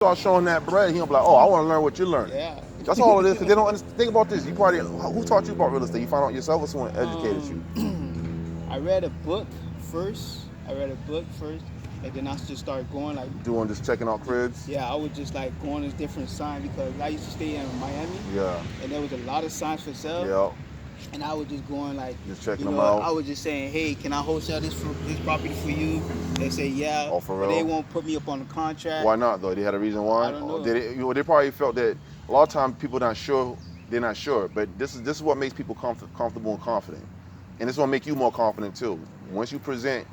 start showing that bread, he'll be like, oh, I want to learn what you're learning. Yeah. That's all it is, because they don't understand. Think about this. You probably, who taught you about real estate? You found out yourself or someone educated you? I read a book first. And then I just started going like, Doing just checking out cribs? yeah, I would just like go on this different sign because I used to stay in Miami. Yeah. And there was a lot of signs for sale. Yeah. And I would just go on like, just checking you them know, out. I was just saying, hey, can I wholesale this property for you? They say yeah. Oh, for But real? they won't put me up on the contract. Why not though? They had a reason why? I don't know. They probably felt that a lot of times people not sure. They're not sure, but this is what makes people comfortable and confident, and this is what make you more confident too. Once you present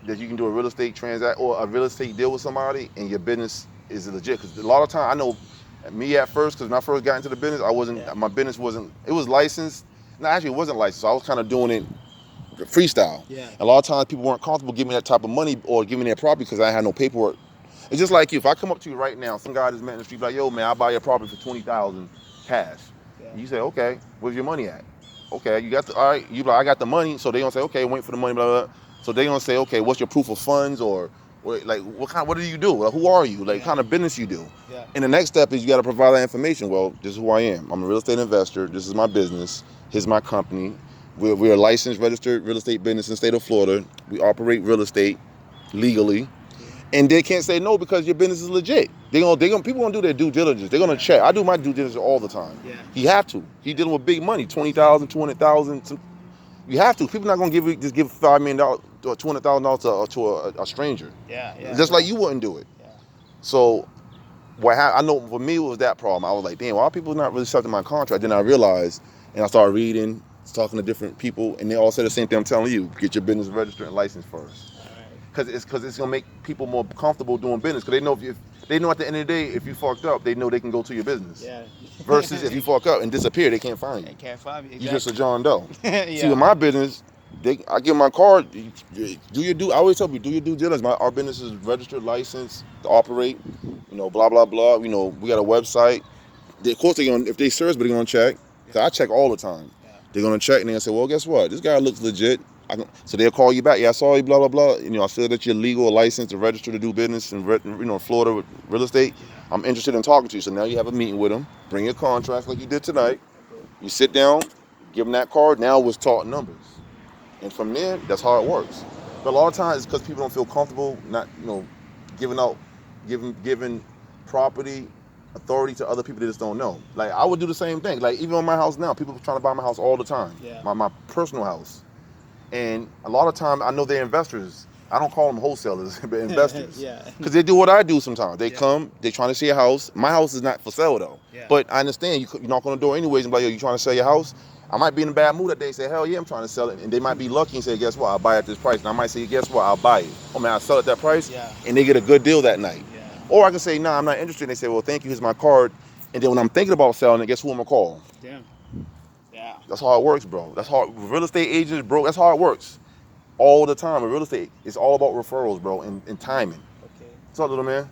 that you can do a real estate transact or a real estate deal with somebody, and your business is legit. Because a lot of time I know me at first, because when I first got into the business, I wasn't. Yeah. My business wasn't. It was licensed. No, actually, it wasn't licensed. So I was kind of doing it freestyle. Yeah. A lot of times people weren't comfortable giving me that type of money or giving me their property because I had no paperwork. It's just like you. If I come up to you right now, some guy just met in the street like, yo, man, I'll buy your property for $20,000 cash. Yeah. You say, okay, where's your money at? Okay, you got the, all right, you like, I got the money. So they gonna say, okay, wait for the money, blah, blah, blah. So they gonna say, okay, what's your proof of funds, or like what do you do? Like, who are you? Like, Yeah. kind of business you do? Yeah. And the next step is you got to provide that information. Well, this is who I am. I'm a real estate investor. This is my business. Here's my company. We're a licensed, registered real estate business in the state of Florida. We operate real estate legally. And they can't say no because your business is legit. People gonna do their due diligence. They're gonna check. I do my due diligence all the time. Yeah. You have to. You're dealing with big money, $20,000, $200,000. You have to. People not gonna give $5 million or $200,000 to a stranger. Yeah. Yeah. Just like you wouldn't do it. Yeah. So I know for me it was that problem. I was like, damn, why are people not really accepting my contract? Then I realized, and I started reading, talking to different people, and they all said the same thing I'm telling you: get your business registered and licensed first. Because it's gonna make people more comfortable doing business. Because they know if they know at the end of the day, if you fucked up, they know they can go to your business. Yeah. Versus if you fuck up and disappear, they can't find They you. can't find me. Exactly. You just a John Doe. Yeah. See, with my business, I give my card. I always tell people, do your due diligence. Our business is registered, licensed to operate. Blah blah blah. We got a website. Of course, if they search, but they're gonna check. Cause I check all the time. Yeah. They're gonna check and they're gonna say, well, guess what? This guy looks legit. So they'll call you back. Yeah, I saw you. Blah blah blah. I feel that you're legal, licensed, and registered to do business in Florida with real estate. I'm interested in talking to you. So now you have a meeting with them. Bring your contract like you did tonight. You sit down, give them that card. Now it's taught numbers, and from there, that's how it works. But a lot of times, it's because people don't feel comfortable not giving property authority to other people that just don't know. Like I would do the same thing. Like even on my house now, people are trying to buy my house all the time. Yeah. My personal house. And a lot of time I know they're investors. I don't call them wholesalers, but investors. Yeah. Because they do what I do sometimes. They Yeah. come, they trying to see a house. My house is not for sale though. Yeah. But I understand you knock on the door anyways and be like, yo, you trying to sell your house? I might be in a bad mood that day and say, hell yeah, I'm trying to sell it. And they might be lucky and say, guess what? I'll buy it at this price. And I might say, guess what? I'll buy it. Oh man, I'll sell it at that price. Yeah. And they get a good deal that night. Yeah. Or I can say, nah, I'm not interested. And they say, well, thank you, here's my card. And then when I'm thinking about selling it, guess who I'm gonna call? Damn. Yeah. That's how it works, bro. That's how real estate agents, bro. That's how it works. All the time in real estate, it's all about referrals, bro, and timing. Okay. What's up, little man?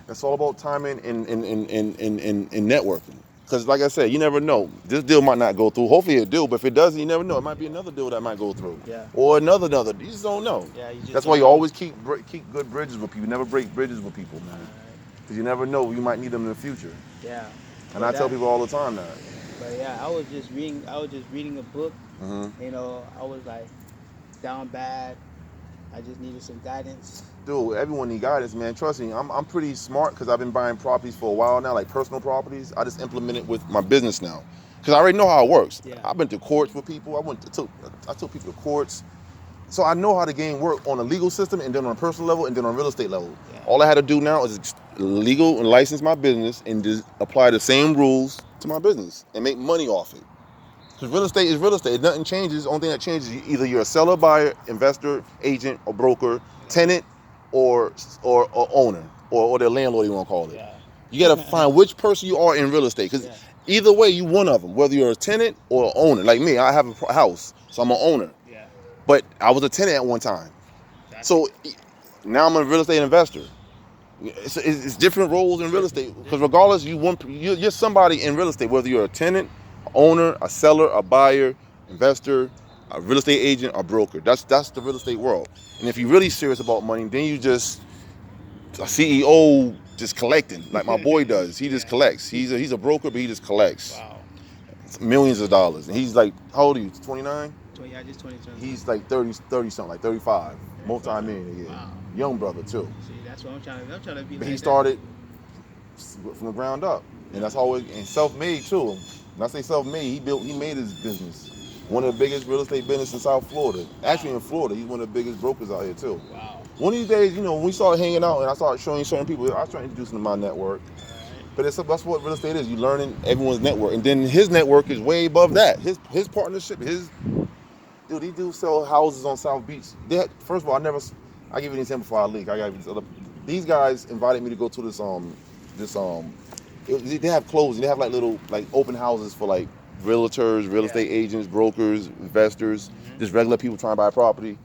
It's all about timing and networking. Because like I said, you never know. This deal might not go through. Hopefully it do, but if it doesn't, you never know. It might be another deal that might go through. Yeah. Or another. You just don't know. Yeah. You just That's why you always keep good bridges with people. You never break bridges with people, man. Because you never know. You might need them in the future. Yeah. And I tell people all the time that. But yeah, I was just reading a book. Mm-hmm. I was like down bad. I just needed some guidance. Dude, everyone need guidance, man. Trust me, I'm pretty smart because I've been buying properties for a while now, like personal properties. I just implement it with my business now because I already know how it works. Yeah. I've been to courts with people. I took people to courts, so I know how the game works on a legal system and then on a personal level and then on a real estate level. Yeah. All I had to do now is legal and license my business and just apply the same rules to my business and make money off it. Because real estate is real estate. Nothing changes. The only thing that changes is either you're a seller, buyer, investor, agent, or broker, tenant, or owner, or the landlord, you want to call it. Yeah. You got to find which person you are in real estate. Because either way, you one of them. Whether you're a tenant or an owner. Like me, I have a house, so I'm an owner. Yeah. But I was a tenant at one time. So now I'm a real estate investor. It's different roles in real estate. Because regardless, you're somebody in real estate, whether you're a tenant, owner, a seller, a buyer, investor, a real estate agent, a broker. That's the real estate world. And if you're really serious about money, then you just a CEO just collecting like my boy does. He just collects. He's a broker, but he just collects Wow. millions of dollars. And he's like, how old are you? 29? Yeah, just 2020. He's like 30 something, like 35. Multi-millionaire, yeah. Wow. Young brother too. See, that's what I'm trying to be. But like he that. started from the ground up, and that's always and self-made too. When I say self-made, he made his business. One of the biggest real estate business in South Florida. Actually, in Florida, he's one of the biggest brokers out here too. Wow. One of these days, when we started hanging out and I started showing certain people, I started introducing them to my network. But that's what real estate is. You learning everyone's network, and then his network is way above that. His partnership, these dudes sell houses on South Beach. First of all, I give you an example before I leak. These guys invited me to go to they have closing. They have like little like open houses for like realtors, real estate agents, brokers, investors, just regular people trying to buy property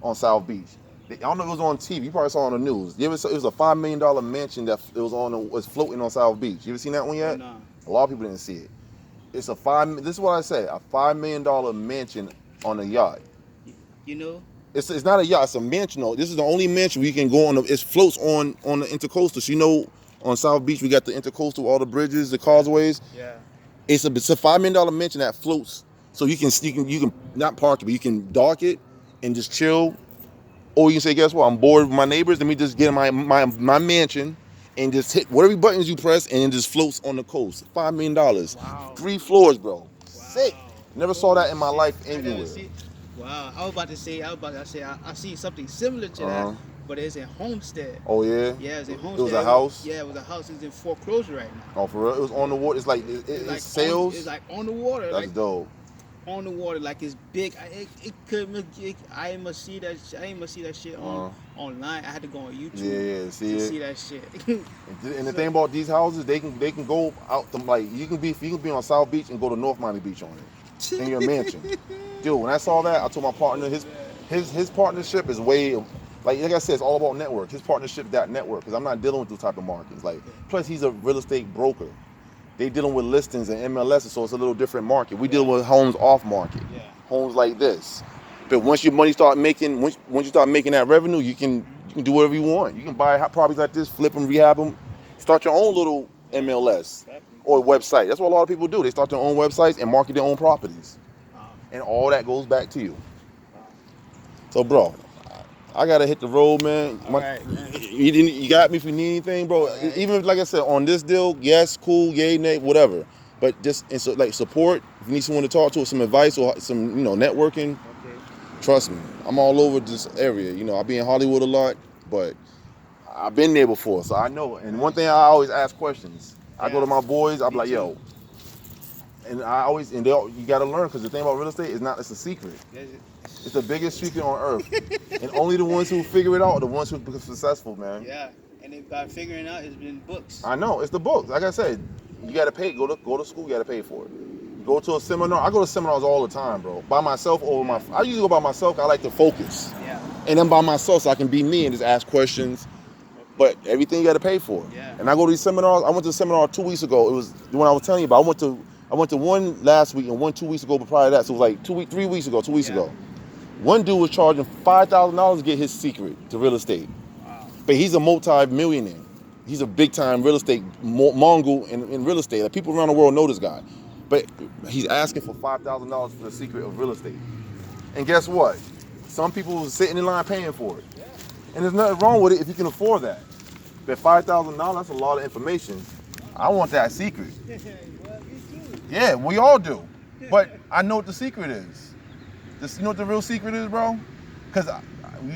on South Beach. I don't know if it was on TV. You probably saw it on the news. It was a $5 million mansion that was floating on South Beach. You ever seen that one yet? No. A lot of people didn't see it. This is what I say, a $5 million mansion on a yacht. It's not a yacht, it's a mansion. No, this is the only mansion we can go on. It floats on the intercoastal. So on South Beach we got the intercoastal, all the bridges, the causeways. Yeah. It's a $5 million mansion that floats. So you can not park it, but you can dock it and just chill. Or you can say, guess what? I'm bored with my neighbors. Let me just get in my mansion and just hit whatever buttons you press, and it just floats on the coast. $5 million. Wow. 3 floors, bro. Wow. Sick. Never Oh, saw that in my life anywhere. Wow. I was about to say, I see something similar to that, but it's in Homestead. Oh, yeah? Yeah, it's in Homestead. It was a house? Yeah, it was a house. It's in foreclosure right now. Oh, for real? It was on the water? It's like, it's sales? It's like on the water. That's like, dope. On the water, like it's big. I ain't must see that. I ain't must see that shit online. I had to go on YouTube to see that shit. And the thing about these houses, they can go out to like you can be on South Beach and go to North Miami Beach on it in your mansion. Dude, when I saw that, I told my partner his partnership is way like I said, it's all about network. His partnership that network because I'm not dealing with those type of markets. Like plus he's a real estate broker. They dealing with listings and MLS, so it's a little different market. We dealing with homes off market, homes like this. But once your money start making, once you start making that revenue, you can do whatever you want. You can buy properties like this, flip them, rehab them, start your own little MLS or website. That's what a lot of people do. They start their own websites and market their own properties, and all that goes back to you. So, bro, I gotta hit the road, man. Right, man. You got me if you need anything, bro. Right. Even if, like I said, on this deal, yes, cool, yay, nay, whatever. But just like support. If you need someone to talk to, or some advice, or some networking, trust me, I'm all over this area. I be in Hollywood a lot, but I've been there before, so I know. And one thing I always ask questions. I go to my boys. I'm like, yo. And you gotta learn because the thing about real estate it's a secret. It's the biggest secret on earth, and only the ones who figure it out are the ones who become successful, man. Yeah, and by figuring out, it's been books. I know it's the books. Like I said, you gotta pay. Go to school. You gotta pay for it. Go to a seminar. I go to seminars all the time, bro. By myself or I usually go by myself. I like to focus. Yeah. And then by myself, so I can be me and just ask questions. But everything you gotta pay for. Yeah. And I go to these seminars. I went to a seminar 2 weeks ago. It was the one I was telling you about. I went to one last week and one 2 weeks ago, but prior to that, so it was like 3 weeks ago. 2 weeks ago. One dude was charging $5,000 to get his secret to real estate. Wow. But he's a multi-millionaire. He's a big-time real estate mogul in real estate. Like, people around the world know this guy. But he's asking for $5,000 for the secret of real estate. And guess what? Some people are sitting in line paying for it. Yeah. And there's nothing wrong with it if you can afford that. But $5,000, that's a lot of information. I want that secret. Well, you too. Yeah, we all do. But I know what the secret is. You know what the real secret is, bro? Because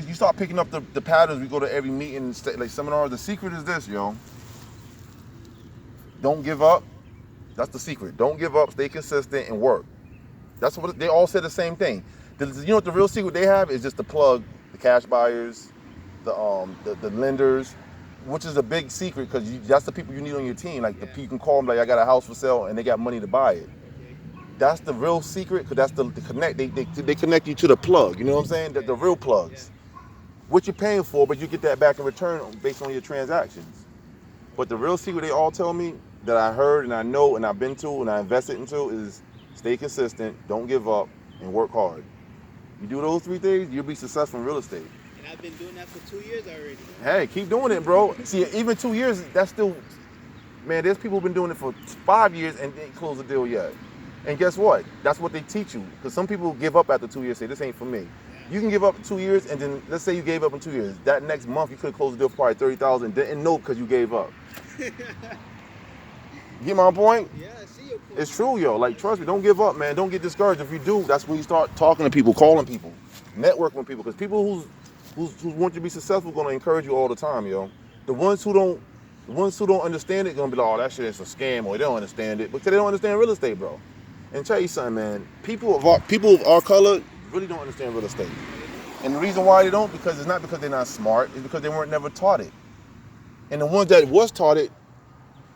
you start picking up the patterns. We go to every meeting, like seminar. The secret is this, yo. Don't give up. That's the secret. Don't give up. Stay consistent and work. That's what they all say the same thing. You know what the real secret they have is just to plug the cash buyers, the lenders, which is a big secret because that's the people you need on your team. Like you can call them like I got a house for sale and they got money to buy it. That's the real secret because that's the connect. They connect you to the plug. You know what I'm saying? The real plugs. What you're paying for, but you get that back in return based on your transactions. But the real secret they all tell me that I heard and I know and I've been to and I invested into is stay consistent, don't give up, and work hard. You do those 3 things, you'll be successful in real estate. And I've been doing that for 2 years already. Hey, keep doing it, bro. See, even 2 years, that's still, man, there's people who've been doing it for 5 years and didn't close the deal yet. And guess what? That's what they teach you. Because some people give up after 2 years, say, this ain't for me. You can give up 2 years, and then let's say you gave up in 2 years. That next month, you could have closed the deal for probably 30,000, didn't know because you gave up. Get my point? Yeah, I see your point. It's true, yo. Like, trust me, don't give up, man. Don't get discouraged. If you do, that's when you start talking to people, calling people, networking with people. Because people who want you to be successful are gonna encourage you all the time, yo. The ones who don't understand it gonna be like, oh, that shit is a scam, or they don't understand it because they don't understand real estate, bro. And tell you something, man. People of our color really don't understand real estate. And the reason why they don't, because it's not because they're not smart, it's because they weren't never taught it. And the ones that was taught it,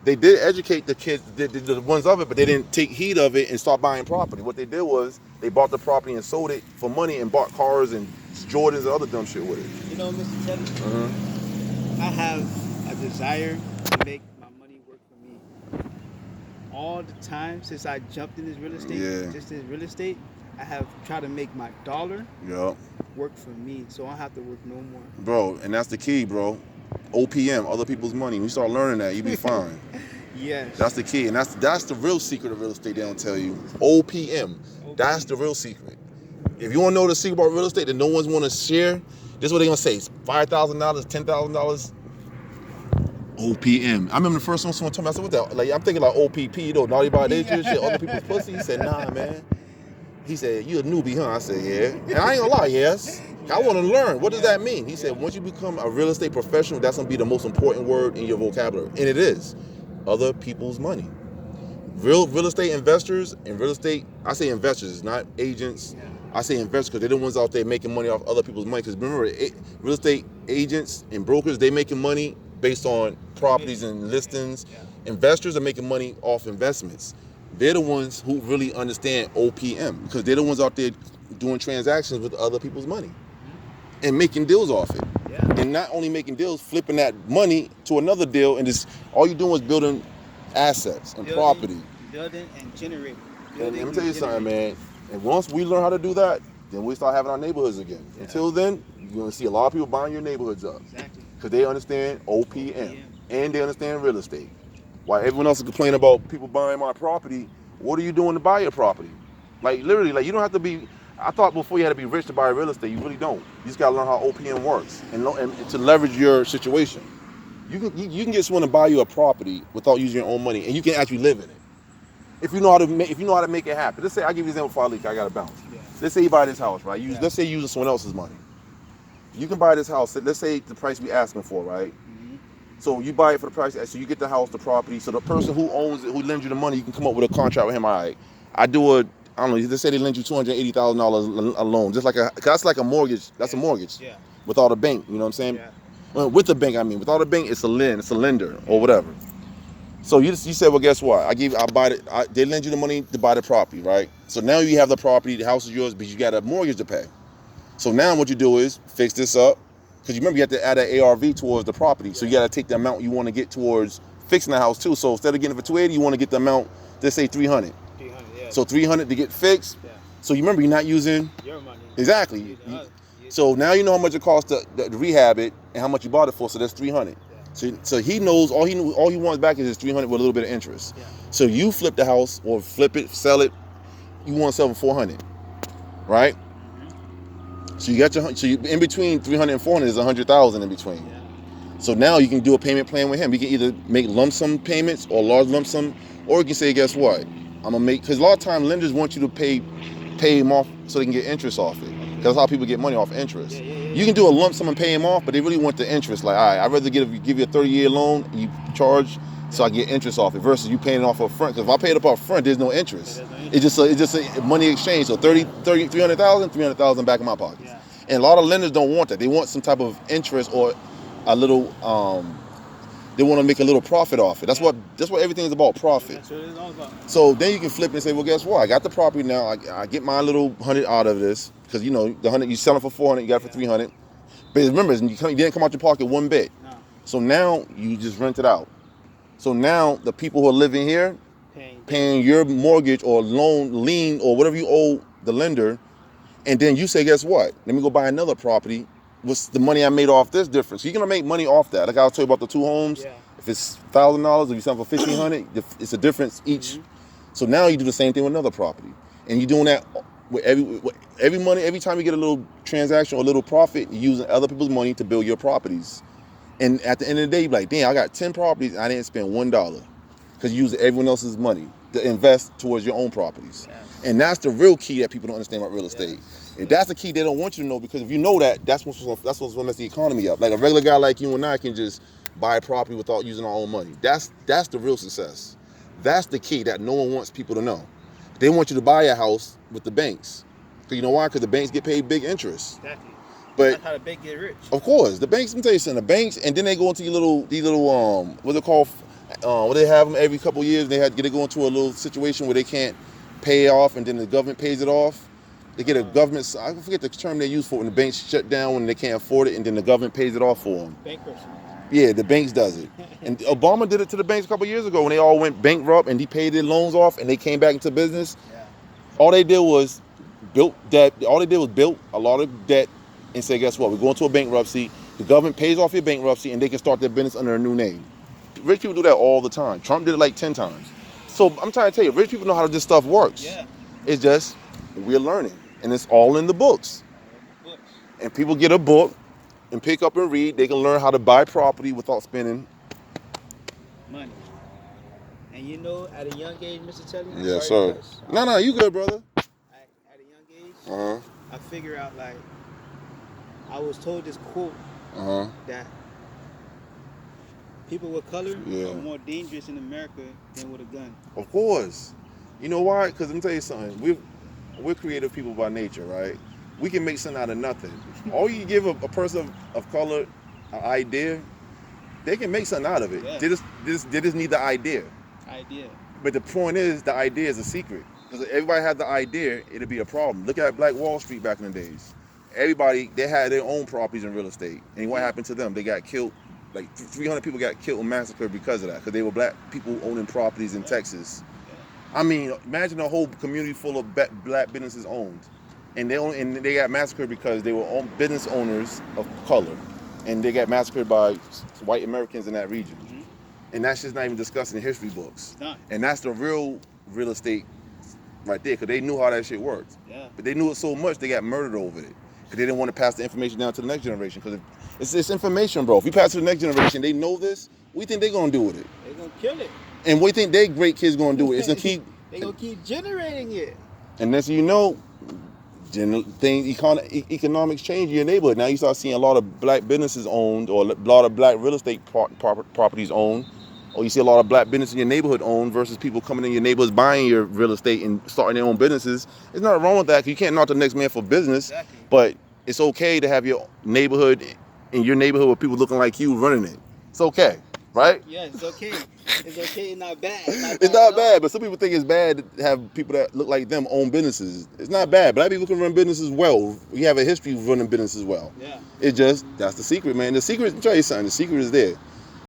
they did educate the kids, the ones of it, but they didn't take heed of it and start buying property. What they did was they bought the property and sold it for money and bought cars and Jordans and other dumb shit with it. You know, Mr. Teddy, I have a desire to make my money work for me. All the time since I jumped in this real estate, just this real estate, I have tried to make my dollar work for me, so I don't have to work no more. Bro, and that's the key, bro. OPM, other people's money. When you start learning that, you be fine. Yes. That's the key, and that's the real secret of real estate. They don't tell you. OPM. That's the real secret. If you want to know the secret about real estate that no one's want to share, this is what they're gonna say: $5,000, $10,000. OPM. I remember the first one someone told me, I said, what that? Like, I'm thinking like OPP, though, naughty by nature, shit, other people's pussy. He said, nah, man. He said, you a newbie, huh? I said, yeah. And I ain't gonna lie, yes. I want to learn. What does that mean? He said, once you become a real estate professional, that's gonna be the most important word in your vocabulary. And it is. Other people's money. Real estate investors and real estate, I say investors, not agents. I say investors because they're the ones out there making money off other people's money. Because remember, real estate agents and brokers, they making money based on properties and listings. Investors are making money off investments. They're the ones who really understand OPM because they're the ones out there doing transactions with other people's money and making deals off it. And not only making deals, flipping that money to another deal, and just all you're doing is building assets and property. Building and generating. And let me tell you something, man. And once we learn how to do that, then we start having our neighborhoods again. Until then, you're going to see a lot of people buying your neighborhoods up. Exactly. Because they understand OPM and they understand real estate. While everyone else is complaining about people buying my property, what are you doing to buy your property? Like, literally, like, you don't have to be, I thought before you had to be rich to buy real estate. You really don't. You just got to learn how OPM works and to leverage your situation. You can get someone to buy you a property without using your own money, and you can actually live in it. If you know how to make it happen. Let's say, I'll give you an example before I leak, I got to bounce. Let's say you buy this house, right? Let's say you're using someone else's money. You can buy this house, let's say the price we asking for, right? So you buy it for the price, so you get the house, the property. So the person who owns it, who lends you the money, you can come up with a contract with him. All right, I don't know. Let's say they lend you $280,000 a loan, just like that's like a mortgage. That's a mortgage. Without a bank, you know what I'm saying? Well, with the bank, I mean, without a bank, it's a lender or whatever. So you said, well, guess what? They lend you the money to buy the property, right? So now you have the property, the house is yours, but you got a mortgage to pay. So now what you do is fix this up. Because you remember, you have to add an ARV towards the property. So you got to take the amount you want to get towards fixing the house too. So instead of getting it for 280, you want to get the amount, let's say 300. So 300 to get fixed. So you remember, you're not using your money. Exactly. So now you know how much it costs to rehab it and how much you bought it for. So that's 300. So he knows all he wants back is his 300 with a little bit of interest. So you flip the house or flip it, sell it. You want to sell for 400, right? So you in between 300 and 400 is 100,000 in between. So now you can do a payment plan with him. You can either make lump sum payments or large lump sum, or you can say, guess what? I'm gonna make, because a lot of times lenders want you to pay him off so they can get interest off it. That's how people get money off interest. You can do a lump sum and pay him off, but they really want the interest. Like, all right, I'd rather give you a 30-year loan, you charge, so I get interest off it, versus you paying it off up front. Because if I pay it up front, there's no interest. It's just a money exchange. So 300,000 back in my pocket. And a lot of lenders don't want that. They want some type of interest or a little. They want to make a little profit off it. That's what everything is about, profit. That's what it's all about. So then you can flip it and say, well, guess what? I got the property now. I get my little 100 out of this, because the 100 you sell it for 400, you got it for 300. But remember, you didn't come out your pocket one bit. No. So now you just rent it out. So now the people who are living here, paying your mortgage or lien or whatever you owe the lender, and then you say, guess what? Let me go buy another property what's the money I made off this difference? You're gonna make money off that. Like I was telling you about the 2 homes. Yeah. If it's $1,000, if you sell for $1,500, it's a difference each. So now you do the same thing with another property, and you're doing that with every money. Every time you get a little transaction or a little profit, you're using other people's money to build your properties. And at the end of the day, you're like, damn, I got 10 properties, and I didn't spend $1 because you use everyone else's money to invest towards your own properties. Yes. And that's the real key that people don't understand about real estate. Yes. And that's the key they don't want you to know, because if you know that, that's what's going to mess the economy up. Like a regular guy like you and I can just buy a property without using our own money. That's the real success. That's the key that no one wants people to know. They want you to buy a house with the banks. Because you know why? Because the banks get paid big interest. Exactly. But that's how the bank get rich. Of course, the banks. Let me tell you something. The banks, and then they go into these little what they call, what they have them every couple of years. They go into a little situation where they can't pay off, and then the government pays it off. They get a government. I forget the term they use for it when the banks shut down when they can't afford it, and then the government pays it off for them. Bankruptcy. Yeah, the banks does it. And Obama did it to the banks a couple of years ago when they all went bankrupt and he paid their loans off and they came back into business. Yeah. All they did was built debt. All they did was built a lot of debt and say, guess what? We're going to a bankruptcy. The government pays off your bankruptcy and they can start their business under a new name. Rich people do that all the time. Trump did it like 10 times. So I'm trying to tell you, rich people know how this stuff works. Yeah. It's just we're learning, and it's all in the books. And people get a book and pick up and read. They can learn how to buy property without spending money. And you know, at a young age, Mr. Telly. Yes, sir. No, you good, brother. At a young age, I figure out, like, I was told this quote that people with color are more dangerous in America than with a gun. Of course. You know why? Because let me tell you something. We're creative people by nature, right? We can make something out of nothing. All you give a person of color an idea, they can make something out of it. Yeah. They just need the idea. But the point is, the idea is a secret. Because if everybody had the idea, it'd be a problem. Look at Black Wall Street back in the days. Everybody, they had their own properties in real estate. And what happened to them? They got killed. Like 300 people got killed and massacred because of that. Because they were black people owning properties in Texas. I mean, imagine a whole community full of black businesses owned. And they got massacred because they were business owners of color. And they got massacred by white Americans in that region. And that's just not even discussed in history books. And that's the real estate right there, because they knew how that shit worked. Yeah. But they knew it so much, they got murdered over it. Because they didn't want to pass the information down to the next generation. Because it's information, bro. If we pass it to the next generation, they know this, what do you think they're going to do with it? They're going to kill it. And what do you think their great kids going to do with it? It's going to keep... They're going to keep generating it. And then so you know, economics change in your neighborhood. Now you start seeing a lot of black businesses owned, or a lot of black real estate properties owned, or you see a lot of black business in your neighborhood owned versus people coming in your neighborhoods buying your real estate and starting their own businesses. There's nothing wrong with that, because you can't knock the next man for business. Exactly. But it's okay to have your neighborhood, in your neighborhood, with people looking like you running it. It's okay, right? Yeah, it's okay. It's okay, it's not bad. It's not bad, but some people think it's bad to have people that look like them own businesses. It's not bad. Black people can run businesses well. We have a history of running businesses well. Yeah. It's just, that's the secret, man. The secret, I'll tell you something, the secret is there.